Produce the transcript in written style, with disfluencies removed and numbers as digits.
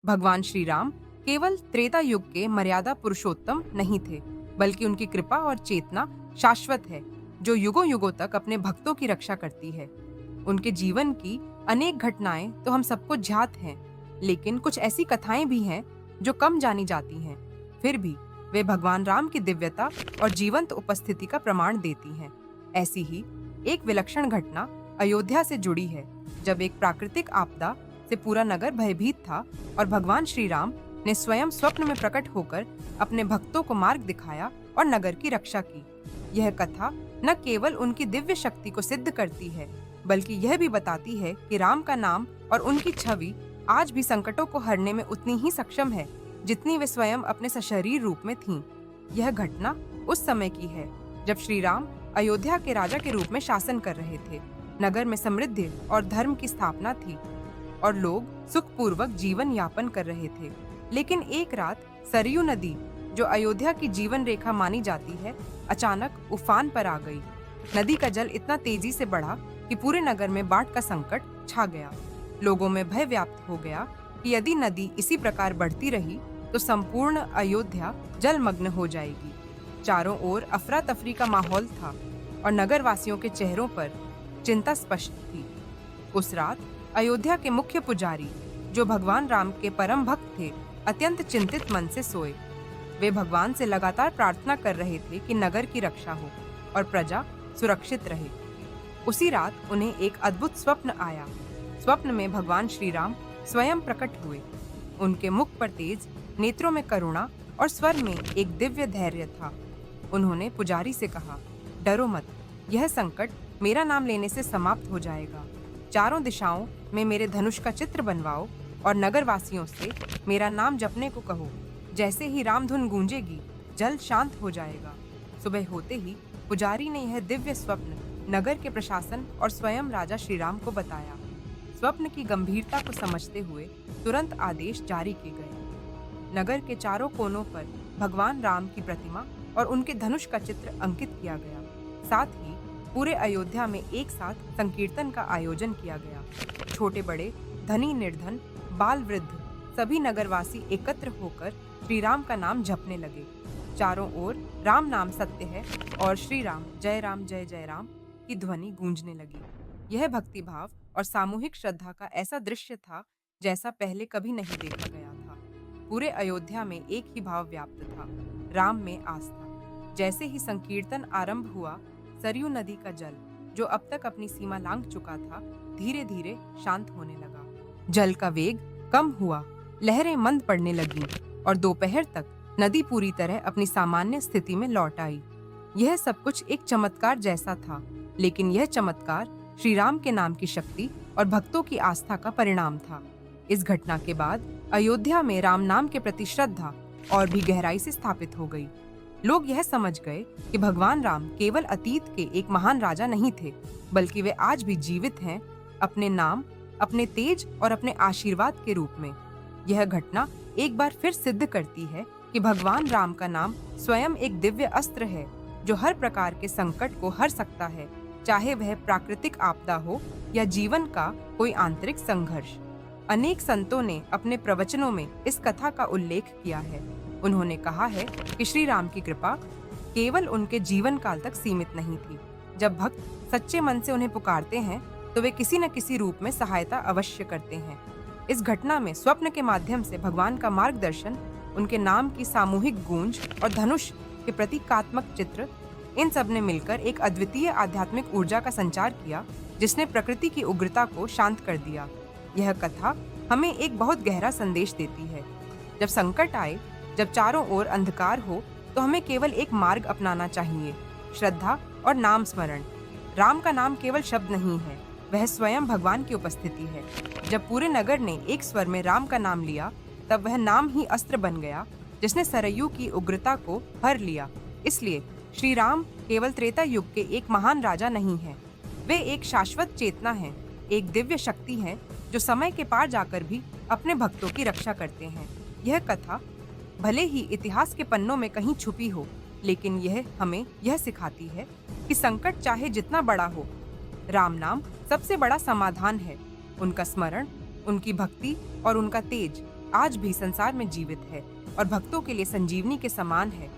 भगवान श्री राम केवल त्रेता युग के मर्यादा पुरुषोत्तम नहीं थे, बल्कि उनकी कृपा और चेतना शाश्वत है, जो युगों युगों तक अपने भक्तों की रक्षा करती है। उनके जीवन की अनेक घटनाएं तो हम सबको ज्ञात हैं, लेकिन कुछ ऐसी कथाएं भी हैं जो कम जानी जाती हैं। फिर भी वे भगवान राम की दिव्यता और जीवंत उपस्थिति का प्रमाण देती हैं। ऐसी ही एक विलक्षण घटना अयोध्या से जुड़ी है, जब एक प्राकृतिक आपदा से पूरा नगर भयभीत था और भगवान श्री राम ने स्वयं स्वप्न में प्रकट होकर अपने भक्तों को मार्ग दिखाया और नगर की रक्षा की। यह कथा न केवल उनकी दिव्य शक्ति को सिद्ध करती है, बल्कि यह भी बताती है कि राम का नाम और उनकी छवि आज भी संकटों को हरने में उतनी ही सक्षम है जितनी वे स्वयं अपने सशरीर रूप में थीं। यह घटना उस समय की है जब श्री राम अयोध्या के राजा के रूप में शासन कर रहे थे। नगर में समृद्धि और धर्म की स्थापना थी और लोग सुखपूर्वक जीवन यापन कर रहे थे। लेकिन एक रात सरयू नदी, जो अयोध्या की जीवन रेखा मानी जाती है, अचानक उफान पर आ गई। नदी का जल इतना तेजी से बढ़ा कि पूरे नगर में बाढ़ का संकट छा गया। लोगों में भय व्याप्त हो गया कि यदि नदी इसी प्रकार बढ़ती रही तो संपूर्ण अयोध्या जलमग्न हो जाएगी। चारों ओर अफरा तफरी का माहौल था और नगरवासियों के चेहरों पर चिंता स्पष्ट थी। उस रात अयोध्या के मुख्य पुजारी, जो भगवान राम के परम भक्त थे, अत्यंत चिंतित मन से सोए। वे भगवान से लगातार प्रार्थना कर रहे थे कि नगर की रक्षा हो और प्रजा सुरक्षित रहे। उसी रात उन्हें एक अद्भुत स्वप्न आया। स्वप्न में भगवान श्री राम स्वयं प्रकट हुए। उनके मुख पर तेज, नेत्रों में करुणा और स्वर में एक दिव्य धैर्य था। उन्होंने पुजारी से कहा, डरो मत, यह संकट मेरा नाम लेने से समाप्त हो जाएगा। चारों दिशाओं में मेरे धनुष का चित्र बनवाओ और नगरवासियों से मेरा नाम जपने को कहो। जैसे ही रामधुन गूंजेगी, जल शांत हो जाएगा। सुबह होते ही पुजारी ने यह दिव्य स्वप्न नगर के प्रशासन और स्वयं राजा श्री राम को बताया। स्वप्न की गंभीरता को समझते हुए तुरंत आदेश जारी किए गए। नगर के चारों कोनों पर भगवान राम की प्रतिमा और उनके धनुष का चित्र अंकित किया गया। साथ ही पूरे अयोध्या में एक साथ संकीर्तन का आयोजन किया गया। छोटे बड़े, धनी निर्धन, बाल वृद्ध, सभी नगरवासी एकत्र होकर श्री राम का नाम जपने लगे। चारों ओर राम नाम सत्य है और श्री राम जय राम की ध्वनि गूंजने लगी। यह भक्तिभाव और सामूहिक श्रद्धा का ऐसा दृश्य था जैसा पहले कभी नहीं देखा गया था। पूरे अयोध्या में एक ही भाव व्याप्त था, राम में आस्था। जैसे ही संकीर्तन आरंभ हुआ, सरयू नदी का जल, जो अब तक अपनी सीमा लांघ चुका था, धीरे धीरे शांत होने लगा। जल का वेग कम हुआ, लहरें मंद पड़ने लगीं और दोपहर तक नदी पूरी तरह अपनी सामान्य स्थिति में लौट आई। यह सब कुछ एक चमत्कार जैसा था, लेकिन यह चमत्कार श्री राम के नाम की शक्ति और भक्तों की आस्था का परिणाम था। इस घटना के बाद अयोध्या में राम नाम के प्रति श्रद्धा और भी गहराई से स्थापित हो गई। लोग यह समझ गए कि भगवान राम केवल अतीत के एक महान राजा नहीं थे, बल्कि वे आज भी जीवित हैं, अपने नाम, अपने तेज और अपने आशीर्वाद के रूप में। यह घटना एक बार फिर सिद्ध करती है कि भगवान राम का नाम स्वयं एक दिव्य अस्त्र है, जो हर प्रकार के संकट को हर सकता है, चाहे वह प्राकृतिक आपदा हो या जीवन का कोई आंतरिक संघर्ष। अनेक संतों ने अपने प्रवचनों में इस कथा का उल्लेख किया है। उन्होंने कहा है कि श्री राम की कृपा केवल उनके जीवन काल तक सीमित नहीं थी। जब भक्त सच्चे मन से उन्हें पुकारते हैं, तो वे किसी न किसी रूप में सहायता अवश्य करते हैं। इस घटना में स्वप्न के माध्यम से भगवान का मार्गदर्शन, उनके नाम की सामूहिक गूंज और धनुष के प्रतीकात्मक चित्र, इन सब ने मिलकर एक अद्वितीय आध्यात्मिक ऊर्जा का संचार किया, जिसने प्रकृति की उग्रता को शांत कर दिया। यह कथा हमें एक बहुत गहरा संदेश देती है। जब संकट आए, जब चारों ओर अंधकार हो, तो हमें केवल एक मार्ग अपनाना चाहिए, श्रद्धा और नाम स्मरण। राम का नाम केवल शब्द नहीं है, वह स्वयं भगवान की उपस्थिति है। जब पूरे नगर ने एक स्वर में राम का नाम लिया, तब वह नाम ही अस्त्र बन गया, जिसने सरयू की उग्रता को हर लिया। इसलिए श्री राम केवल त्रेता युग के एक महान राजा नहीं है, वे एक शाश्वत चेतना है, एक दिव्य शक्ति है, जो समय के पार जाकर भी अपने भक्तों की रक्षा करते हैं। यह कथा भले ही इतिहास के पन्नों में कहीं छुपी हो, लेकिन यह हमें यह सिखाती है कि संकट चाहे जितना बड़ा हो, राम नाम सबसे बड़ा समाधान है। उनका स्मरण, उनकी भक्ति और उनका तेज आज भी संसार में जीवित है और भक्तों के लिए संजीवनी के समान है।